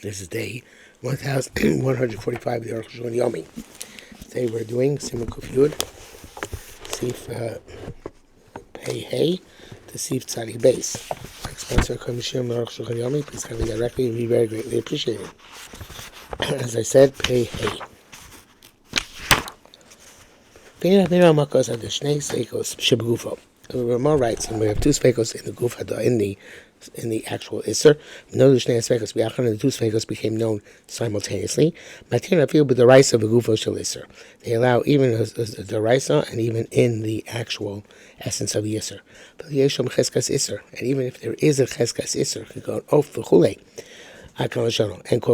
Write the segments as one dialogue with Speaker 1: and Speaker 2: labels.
Speaker 1: This is day 1145 of the Arukh HaShulchan Yomi. Today we're doing Simon Kuf Yud, Sif Pei Hey to Sif Tzadi Base. Sponsor Commission Arukh HaShulchan Yomi. Please have me directly. We very greatly appreciate it. As I said, Pei Hey. The Ramah writes, and we have two sfekos in the guf in the actual iser. No, the shnei sfekos biachon, and the two sfekos became known simultaneously. Matin afil but the rice of a gufo shel iser. They allow even the raisa and even in the actual essence of the iser. But yeshom cheskas iser, and even if there is a cheskas iser, can go off the chulei. And quote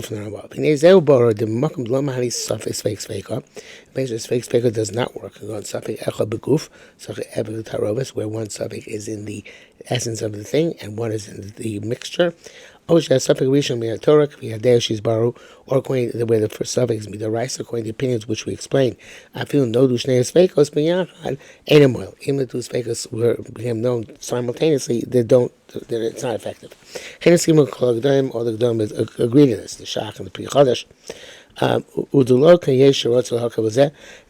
Speaker 1: from the Ramah. The makom lo mahali suffix fake sveka. Basically, fake sveka does not work. You go on suffix echad beguf, suffix echad tarobis, where one suffix is in the essence of the thing and one is in the mixture. Or according to where the first suffix be the rice, according to the opinions which we explained. I feel no do shnei svekos b'yachad ain't oil. Even the two svekos became known simultaneously, it's not effective. All the Gedolim agree to this. The Shach and the Pri Chodesh.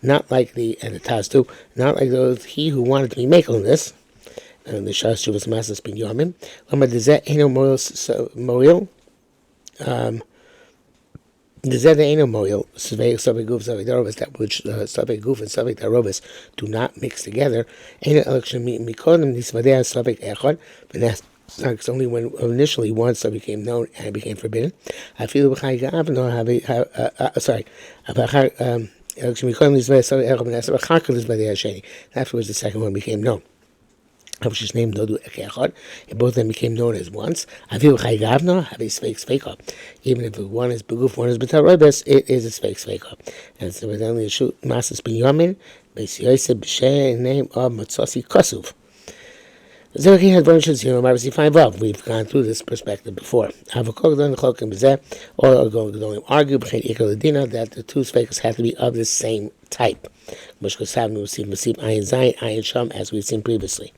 Speaker 1: Not like the Taz too, not like those he who wanted to be making on this. And the Shas Shuvas Masas bin Yomim. Lama dezeh eno moil. Dezeh eno moil. Savei guf savei darobas, that which savei guf and savei darobas do not mix together. Eno election mikodem nisvadei savei echad. It's only when initially one sub became known and it became forbidden. I feel after afterwards the second one became known. Which is named Nodu Ekechad, and both of them became known as once. I feel Chaygavna have a sveka. Even if one is beguf, one is betarobes, it is a sveka. And so with only a shoot Masas bin Yamin, Beis Yosef b'Shem name of Matzasi Kosuv. We've gone through this perspective before. All are going to argue that the two sfekos have to be of the same type, as we've seen previously.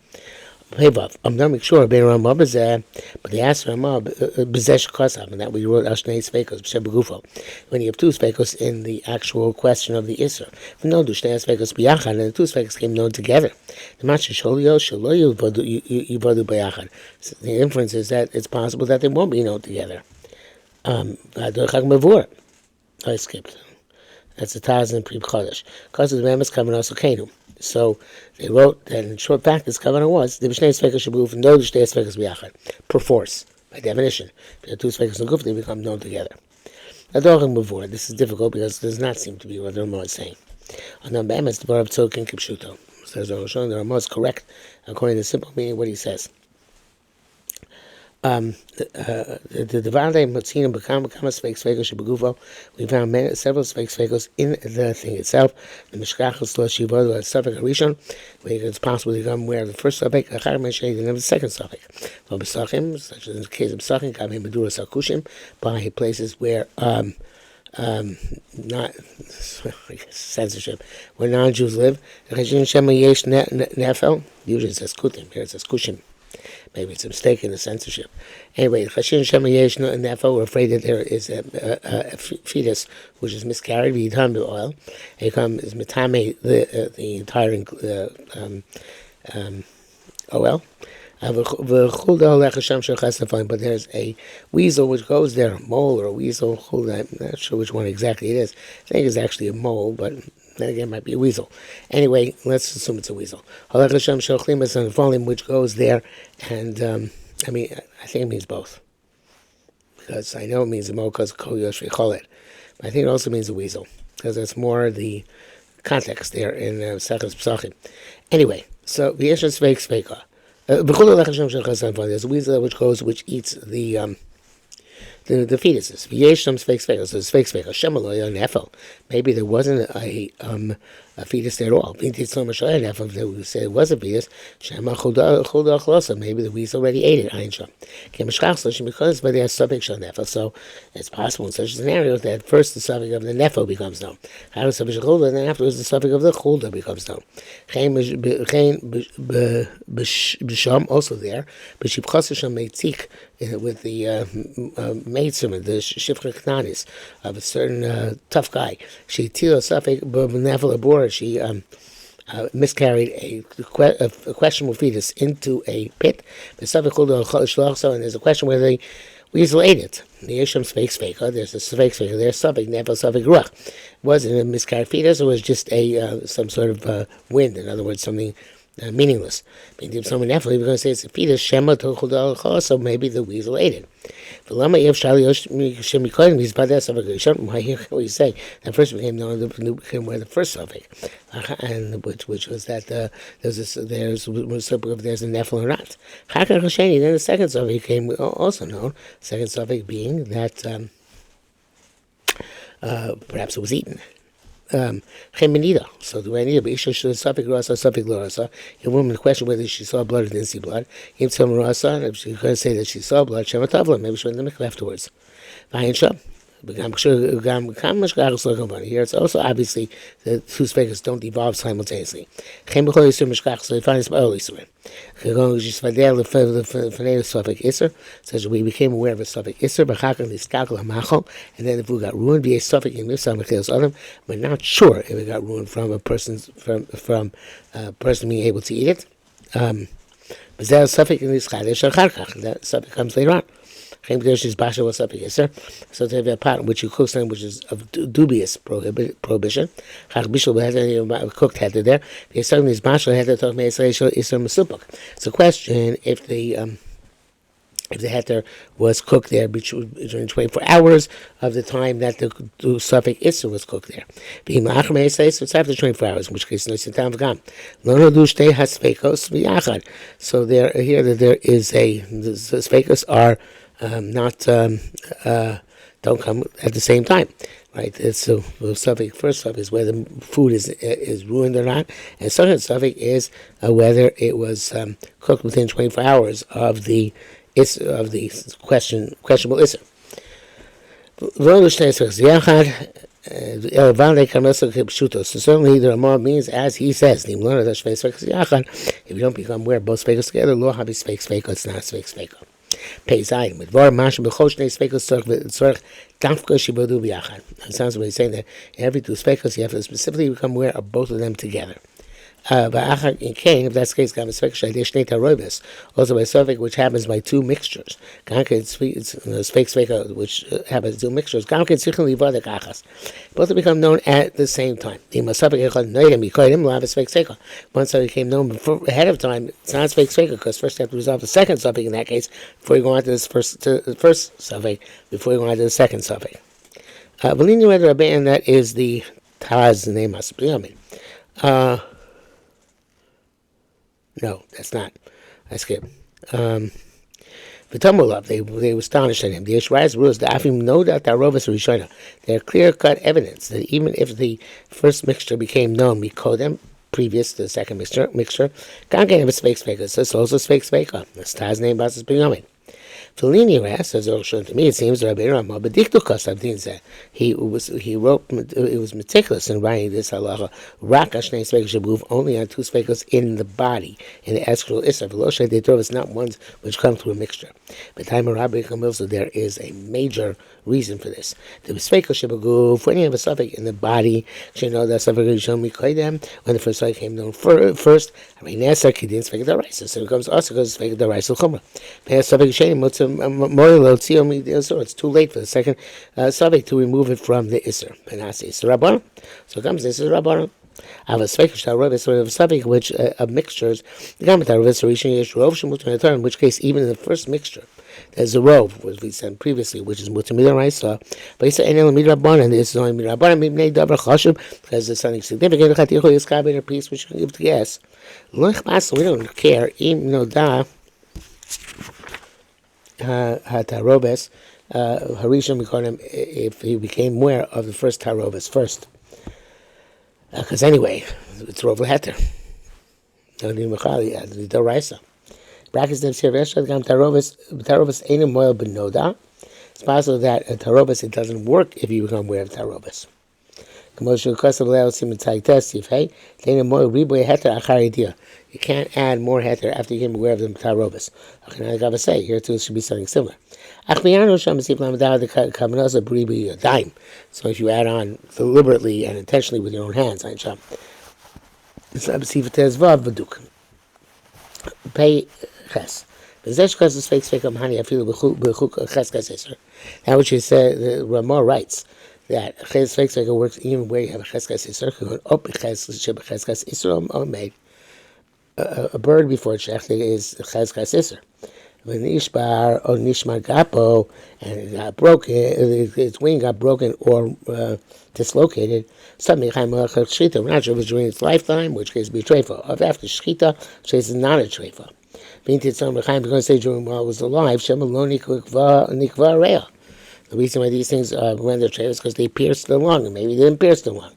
Speaker 1: I'm not sure, but they asked Ramah and that we wrote Ashnei Sfekos when you have two Sfekos in the actual question of the Isra. No, the two Sfekos came known together. So the inference is that it's possible that they won't be known together. I skipped. That's the Taz and Pri Chodesh. Because of the members coming also Kenu. So they wrote that in short fact this covenant was the B'shnei Sfekos Shabuf and no the Shnei Sfekos B'yachad. Per force, by definition. If the two Sfekos and Guf, they become known together. This is difficult because it does not seem to be what the Ramah is saying. On the Be'emes, the Bar of Tzolkin Kipshuto. Says the Ramah is correct according to the simple meaning of what he says. We found several svekos in the thing itself. The Mishkachos Lo Shivod Suffolk Rishon, where it's possible to become aware of the first suffix, and the second suffix. Such as in the case of Pesachim, Kamei Medura Sakushim, by places where not censorship, where non-Jews live. Usually it says Kutim, here it says Kushim. Maybe it's a mistake in the censorship. Anyway, and therefore we're afraid that there is a fetus which is miscarried. We turn to oil. It is mitame the entire oil. But there's a weasel which goes there, a mole or a weasel. I'm not sure which one exactly it is. I think it's actually a mole, but then again, it might be a weasel. Anyway, let's assume it's a weasel. Which goes there, and I think it means both. Because I know it means a mole because Kol Yoshvi Cholet. But I think it also means a weasel, because that's more the context there in Sechas Pesachim. Anyway, so the Yeshua Sveik Sveika. There's a weasel which eats the fetuses. Maybe there wasn't a fetus there at all. If they say it was a fetus, maybe the weasel already ate it. So it's possible in such a scenario that first the suffix of the nefo becomes known, and then afterwards the suffix of the chulda becomes known. Also there, with the maidservant, the Shifra Knanis, of a certain tough guy. She tilo safek b'nefel abora. She miscarried a questionable fetus into a pit. And there's a question whether the weasel ate it. The Yesham speaks feka. There's a speaks feka. There's safek nefel safek ruach. Was it a miscarried fetus or was it just some sort of wind? In other words, something meaningless. Maybe someone definitely going to say it's a fetus. Shema tochudal, so maybe the weasel ate it. Why here we say that first became known where the first suffix, and which was that there's a nefil or not. Then the second suffix became also known. Second suffix being that perhaps it was eaten. So the way a woman questioned whether she saw blood or didn't see blood. If she could say that she saw blood, maybe she went to the mikveh afterwards. Here it's also obviously the two speakers don't evolve simultaneously. So we became aware of a suffix isser, and then if we got ruined via suffix in we're not sure if it got ruined from a person's from a person being able to eat it. That suffix comes later on. So to have a pot which you cook something which is of dubious prohibition, cooked head there. It's a question if the heter was cooked there during 24 hours of the time that the suffix isser was cooked there. So it's after 24 hours, in which case no sitam v'gam. So there here that there is the sfekos are don't come at the same time, right? So the suffix first suffix is whether food is ruined or not, and second suffix is whether it was cooked within 24 hours of the questionable isser. So certainly the Ramah means as he says, if you don't become aware of both speakers together, it's not a speak. Pei Zayin with Var Mash B'chol Shnei Speikos Tzorich Dafka Shibodu B'Yachad. It sounds like he's saying that every two speikos you have to specifically become aware of both of them together. But in Cain, if that's the case, also by suffix which happens by two mixtures. Which happens two mixtures. Both have become known at the same time. Once it became known ahead of time, it's not suffix because first you have to resolve the second suffix in that case before you go on to this first suffix, before you go on to the second suffix. And that is the Taz name Hasbiyamin. No, that's not. I skipped. The Tumulov, they were astonished at him. The Yeshwai's rules, the Afim know that Tarovas Rishona. They're clear-cut evidence that even if the first mixture became known, Mikodem, previous to the second mixture, Gangan of a fake speaker, so it's also fake speaker. The star's name Basas Binyamin. Fellini says Arukh HaShulchan, to me it seems Rabbi Ramah, but Diktukas Abdin said he was meticulous in writing this halacha. Rak Ashnei Speikos should move only on two speikos in the body, in the escrow isser. Veloshe Deitov is not ones which come through a mixture. But time of Rabbi Kamil, so there is a major reason for this. The speikos should go for any of a suffix in the body. Should know that suffix show me koydem when the first suffix came known first. I mean, Nasa Kidin Speikos Daraisa, so it comes also because Speikos Daraisa Chumrah. Suffix Sheni it's too late for the second suffix to remove it from the Isser. So it comes this is Rabbanon. I have a suffix which of mixtures, in which case even in the first mixture, there's a rove, which we said previously, which is Mutamida Raisa. But he said, and this is only Rabbanon, because there's something significant, a piece which you can give to guess. We don't care, even though Tarobes, Harishon, we call him if he became aware of the first Tarobes first. Because anyway, it's Rov Leheter. The Doraisa. Brackets them here, Tarobes ain't a moil benoda. It's possible that a Tarobes, it doesn't work if you become aware of Tarobes. You can't add more heter after you became aware of the tarobas. Here too should be something similar. So if you add on deliberately and intentionally with your own hands, pay ches. Now, which you said, Ramah writes that ches fake fake works even where you have a cheskas iser. Made a bird before it's shechted is cheskas iser. When Ishbar or Nishmar Gapo and it got broken, its wing got broken or dislocated, something Shchita, we're not sure if it's during its lifetime, which case be treifa. Of after Shchita, which case is not a treifa. Because say during while it was alive, the reason why these things when they're treifas is because they pierced the lung, and maybe they didn't pierce the lung.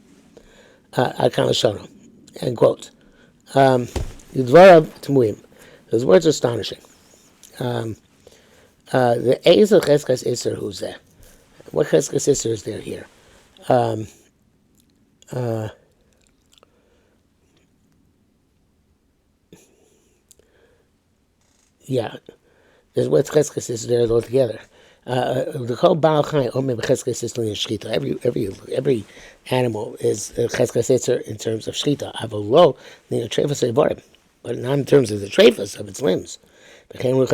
Speaker 1: End quote. Those words are astonishing. The Ezel Cheskas Isser, who's there? What Cheskas Isser is there here? Yeah, there's what Cheskas Isser there altogether. The whole Baal Chai Omer Cheskas Isser in Shchita. Every animal is Cheskas Isser in terms of Shchita. Avolo the Treifas Evorim, but not in terms of the Treifas of its limbs. An animal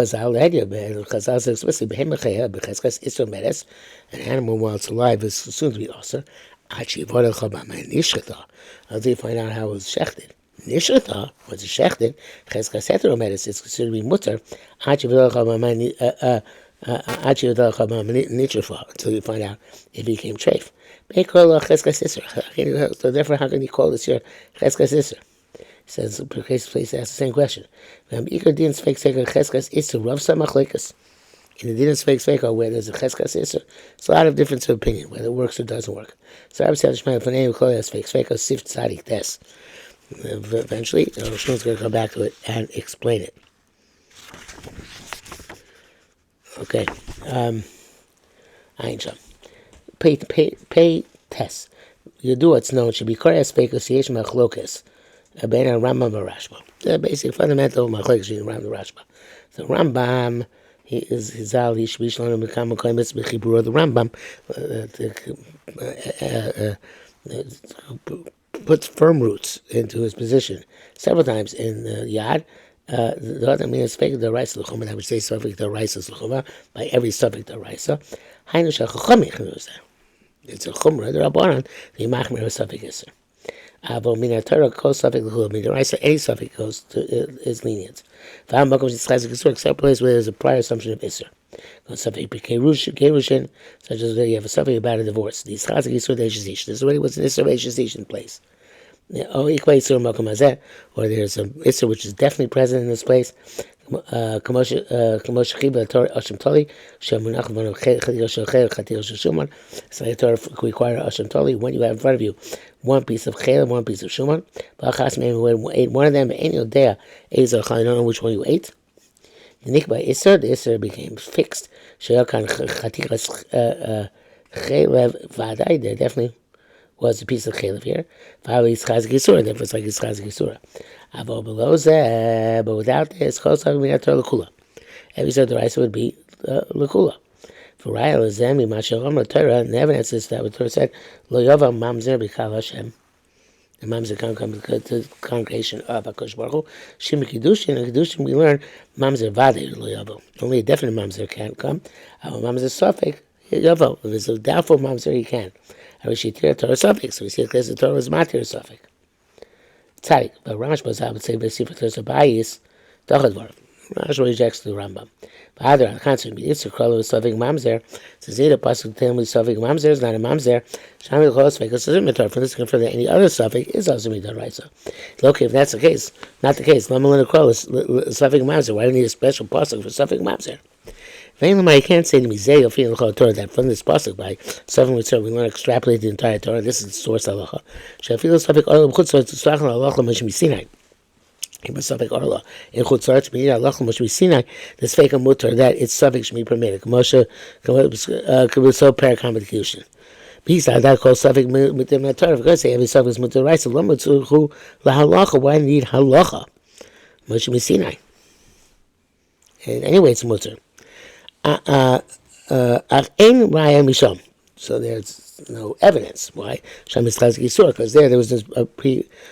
Speaker 1: while it's alive is soon to be aser. Until you find out how it was shechted. Nishata, what's shechted, cheskas heteromedes, it's considered to be mutter, until you find out if it became treif. So therefore, how can you call this here cheskas iser? Says the case place asks the same question. In the Din's fake Sveka, where there's a cheskas iser, it's a lot of difference of opinion whether it works or doesn't work. So I would say fake Sveka sift tzadik des. Eventually, Roshon's going to come back to it and explain it. Okay. Einsham. Pay test. You do what's known should be Koreas Sveka Yesh Machlokas. Ben Rambam Rashba. The basic fundamental machlekes between Rambam and Rashba. The Rambam, he is Hizal. He should be shloim mekam koimitz b'chibur. The Rambam puts firm roots into his position several times in the Yad. The other means speak the Raisa l'chuma. I would say suffix the Raisa l'chuma by every suffix the Raisa. Hainu shachachami chenuzah. It's a chumra. The Rabbanan the machmer suffix iser. Avo min Torah kol suffix l'chuma. Min Raisa any suffix goes to is lenient. V'am makom shetzchazik isur except place where there's a prior assumption of iser. Suffix kerushin, such as you have a suffix about a divorce. These chazik isur deishizish. This already was an isur deishizish in place. Or there's an Isser which is definitely present in this place. When you have in front of you one piece of chel and one piece of shuman, one of them, you don't know which one you ate. The Isser became fixed. There definitely was a piece of chelev here. Therefore it's like it's chazik yisura. But without this, every sort of rice would be lekula. For Raya Lazemi Mashal Torah, and the evidence is that what Torah said, Lo Yova Mamzer B'Kal Hashem. The Mamzer can't come to the congregation of HaKadosh Baruch Hu. Shem Kiddushin, and Kiddushin we learn Mamzer Vadei Lo Yavo. Only a definite Mamzer can't come. Mamzer Sofek Yavo. If it's a doubtful Mamzer, he can. I wish he'd hear Torah suffix, so we see that the Torah was matir suffix. Tzadik, but Rashba would say, but see for Torah Bayis, Tachadvar. Rashba rejects the Rambam. But other, on the contrary, it's a krolo with suffix mamzer. Says either pasuk tell me suffix mamzer is not a mamzer. Shamil chos because it's a from this confirm that any other suffix is also midar raisa. Okay, if that's the case, not the case. Lamalina krolo suffix mamzer. Why do you need a special pasuk for suffix mamzer? I can't say to me Torah that from this pasuk by something we learn extrapolate the entire Torah. This is the source halacha. Shafil suffix oil b'chutzor to tzlachon halacha mishmi Sinai. It was suffix orla in chutzor to be halacha mishmi Sinai. This fake mutter that its suffix should be permitted. Moshe so paracombination. Besides that, called suffix mutar natar. If I say every suffix mutar raisa, lama tzurchu lahalacha. Why need halacha? Moshe Sinai. And anyway, it's mutar. Ein raya misham. So there's no evidence. Why? Sham is chazik isur, because there was this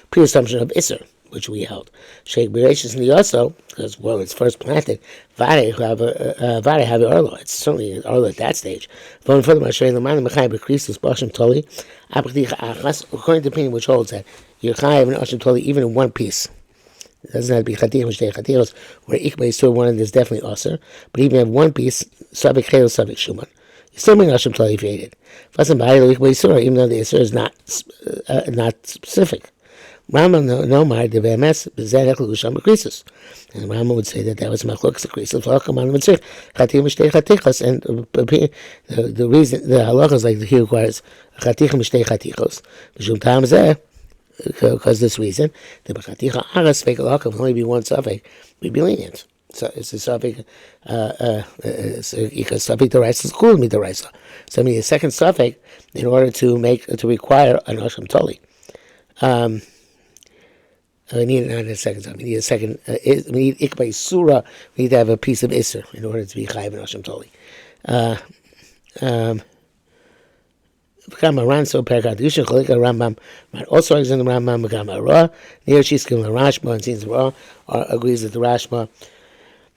Speaker 1: pre-assumption of isur, which we held. Sheikh Bereshis in the also, because it's first planted. Vare have arlo. It's certainly an arlo at that stage. According to the opinion which holds that you're chayav and ashim toli even in one piece. It doesn't have to be chatich mishtei chatichos, where ikba isur one is definitely aser, but even if you have one piece, sabik chel, sabik shuman. You still bring ashim toli if you ate it. Even though the isur is not specific. Rambam no mar de bemes bezerech l'gusham b'krisus, and Rambam would say that was machlokes krisus. V'alkaman would say chatich mishtei chatichos, and the reason the halacha is like he requires chatich mishtei chatichos. B'shum tam zeh. Because this reason, the b'chaticha aras fake halacha can only be one suffix. We'd be lenient. So it's a suffix. Because suffix the rice is cool me the rice. So I mean a second suffix in order to require an asham toli. We need not a second suffix. We need a second. We need ikba surah. We need to have a piece of iser in order to be chayiv and asham toli. Ran so perkadushin cholik Rambam. Also is in the Rambam. Gama Ra near Shiskim Rashma and seems Ra agrees with the Rashma.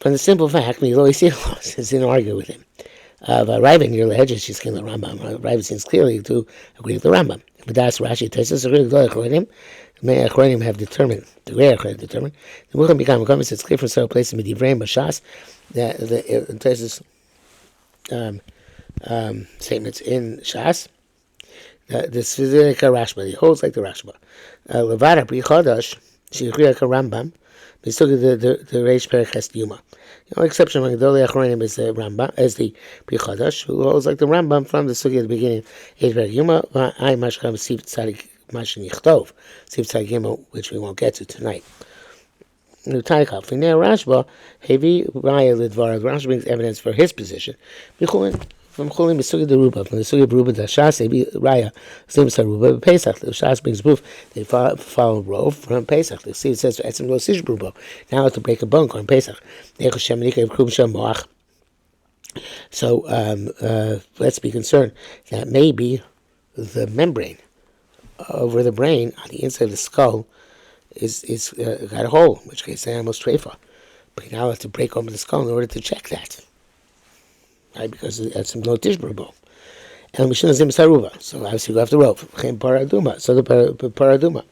Speaker 1: From the simple fact, we always see is in argue with him. Arriving near the hedges, Shiskim Rambam. Arriving seems clearly to agree with the Rambam. But that's Rashi. Tesis agree with the Achronim. May Achronim have determined the rare Achronim determined. The Mukham become a comment. It's clear from several places in Midivrayim Bashas that the Tesis statements in Shas. This is like a Rashba. He holds like the Rashba. Levada Pri Chodesh, she agreed like a Rambam. But still the Reish Perek has Yuma. The only exception among the Doli Achronim is the Rambam, as the Pri Chodesh, who holds like the Rambam from the Sugi at the beginning. Reish Perek Yuma. I mashkam Siv Tzadik Mashin Yichtov, Siv Tzadik Yuma, which we won't get to tonight. Nutaikaf. In there, Rashba, Hevi Raya Lidvar. Rashba brings evidence for his position. From Cholim Besugi the Ruba, from the Sugi Ruba the Shas, Ebi Raya, Slim Saruba, Pesach. The Shas brings proof they follow Rov from Pesach. The see it says Etzim Lo Sish Ruba. Now to break a bone on Pesach. So let's be concerned that maybe the membrane over the brain on the inside of the skull is got a hole, in which case the animal's treifa. But you now have to break open the skull in order to check that. Right, because it's some no tishbrabo, and we shouldn't zim saruva. So obviously we have to rope. Paraduma. So the paraduma.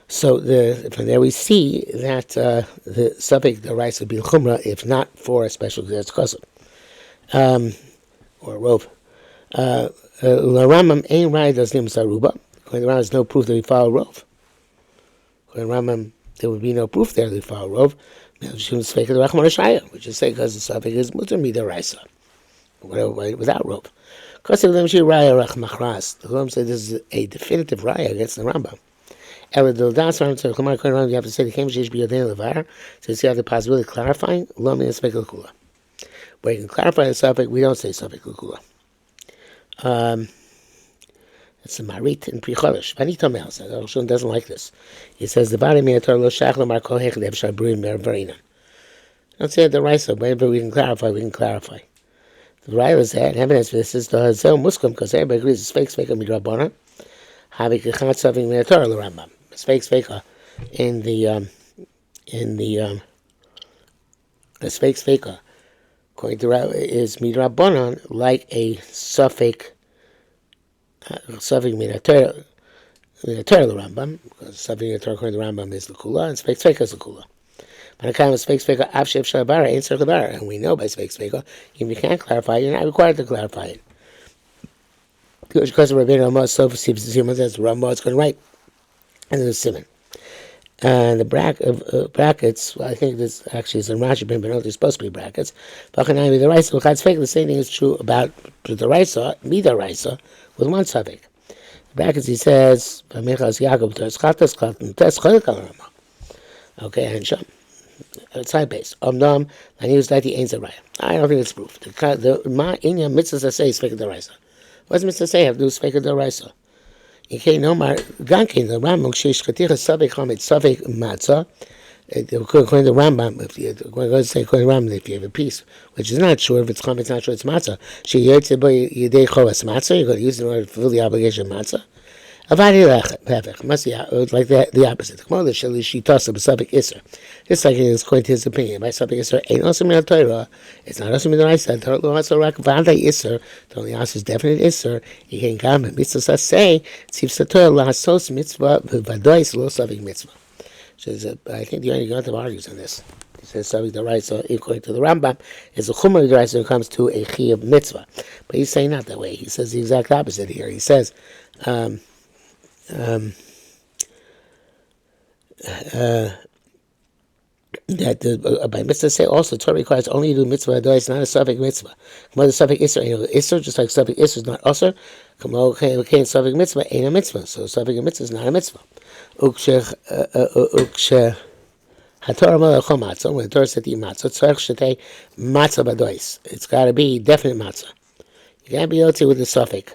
Speaker 1: So from there we see that the suffix the rice would be chumra if not for a special tzchasub, or rope. La Rambam ein rai does zim saruba. According to Rambam, there's no proof that we follow rov. According to Rambam, there would be no proof there that we follow rov. Which is say because the suffix is mutar midaraisa. Without rope. The Chum said this is a definitive raya against the Rambam. You have to say the Kemshish be Yodin Levar, so you have the possibility of clarifying. Where you can clarify the suffix, we don't say suffix Lukula. It's a Marit in Pri Chodesh. Vanita Mel says, Arukh HaShulchan doesn't like this. He says, the body may lo shach lamar kol hechad efshar b'rim mervarina. Don't say the Raisa, whenever we can clarify, we can clarify. The Raya is that evidence for this is the Hazel Muslim, because everybody agrees it's fake sveka midrabana. Havik echat something min Torah l'Rambam. It's fake sveka in the fake sveka according to Raya is midrabanan like a suffix min Torah l'Rambam, because suffix min Torah according to Rambam is the kula and fake sveka is the kula. But a of fake sveka avshev shalabara ain't circlebara, and we know by fake sveka if you can't clarify, you're not required to clarify it. Because of Rabbeinu Ramah, so Simon says Ramah is going to write, and then the Simon. And the brackets, well, I think this actually is in Rashi, but no, there's supposed to be brackets. The same thing is true about the Raisa, Mida Raisa, with one suffix. The brackets, he says, okay, and Sham. Side base. And he was like the Ein Zaraya. I don't think it's proof. The Ma Inya Mitzvah say is fake the Raisa. What's Mr. say? Have to do Sveka Doraisa. Okay, no more. Gankin, the Rambam, Kshish Katicha Savik Hamid Savik Matzah. According to the Rambam, if you according to the Rambam, if you have a piece, which is not sure if it's Hamid, it's not sure it's Matzah. She yetze by Yidei Cholas Matzah. You're going to use it in order to fulfill the obligation of Matzah. Avadi must be like that, the opposite. She tossed up a Savik Isser. Just like it is according to his opinion. By Savik Isser, ain't also min Torah. It's not also min Torah. Torah lo also rak v'adai Isser. The only answer is definite Isser. You can't come. Mitzvah say tzivs the Torah lahasos mitzvah v'vadois lo Savik mitzvah. So I think the only Yontav argues on this. He says Savik the right, so according to the Rambam, is a chumar the right when it comes to a chiyuv mitzvah. But he's saying not that way. He says the exact opposite here. He says. That by mitzvah say also Torah requires only to do mitzvah adois, not a suffix mitzvah. Come on, the suffix isser, isser just like suffix isser is not usher. Come on, okay, suffix mitzvah ain't a mitzvah, so suffix mitzvah is not a mitzvah. Ukshe haTorah malachol matzah. When the Torah said to eat matzah, tzarich shetei matzah badois. It's got to be definite matzah. You can't be yotzi with a suffix.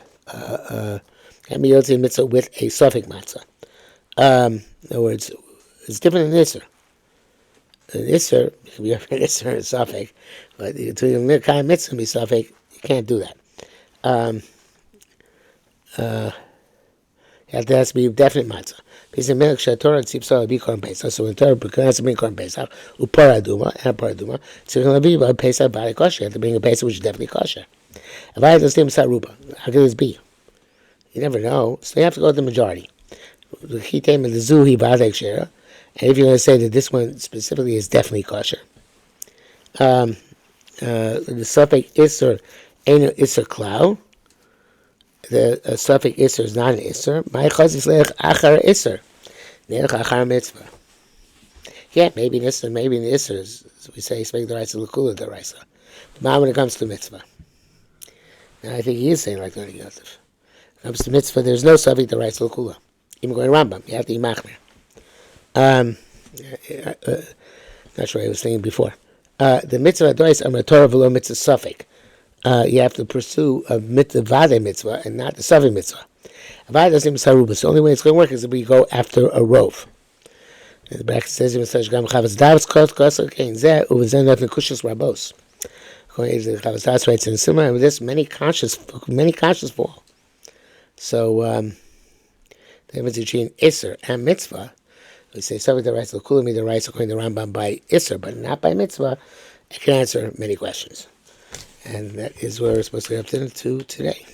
Speaker 1: Can't be yotzi mitzvah with a suffix matzah. In other words, it's different than isser. An isser, it can be an isser and a suffix, but to a kind of mitzvah be suffix, you can't do that. It has to be definite matzah. Because in milk, Torah and Tzipsa be korban pesach. So when Torah has to bring korban pesach, upara aduma and para aduma, so going to be about pesach b'alei kosher. You have to bring a pesach which is definitely kosher. If I had to say saruba, how could this be? You never know. So you have to go with the majority. The chitem and the zuhi b'alei kshera. And if you're going to say that this one specifically is definitely kosher, the suffix isser ain't an isser klau. The suffix isser is not an isser. My chazis lech achar isser, nerech achar mitzvah. Yeah, maybe an isser, maybe an isser is, we say, speak the rights of l'kula the rights. But when it comes to mitzvah, now I think he is saying like the Yontif. When it comes to mitzvah, there's no suffix the rights of l'kula. Even going Rambam, you have to be machmir. Not sure what I was saying before. The mitzvah adois are Torah v'lo mitzvah suffix. You have to pursue a mitzvah mitzvah and not the suffix mitzvah. Avada doesn't saruba. So the only way it's going to work is if we go after a rov. And the bracket says in such gam chavas davs kot kosa kein zeh uvezen not nekushas rabos. According to the chavas davs writes in Sima, and with this many conscious fall. So the difference between isser and mitzvah. We say something the rights of Kula mean the rights according to Rambam by Isser, but not by Mitzvah. It can answer many questions. And that is where we're supposed to get up to today.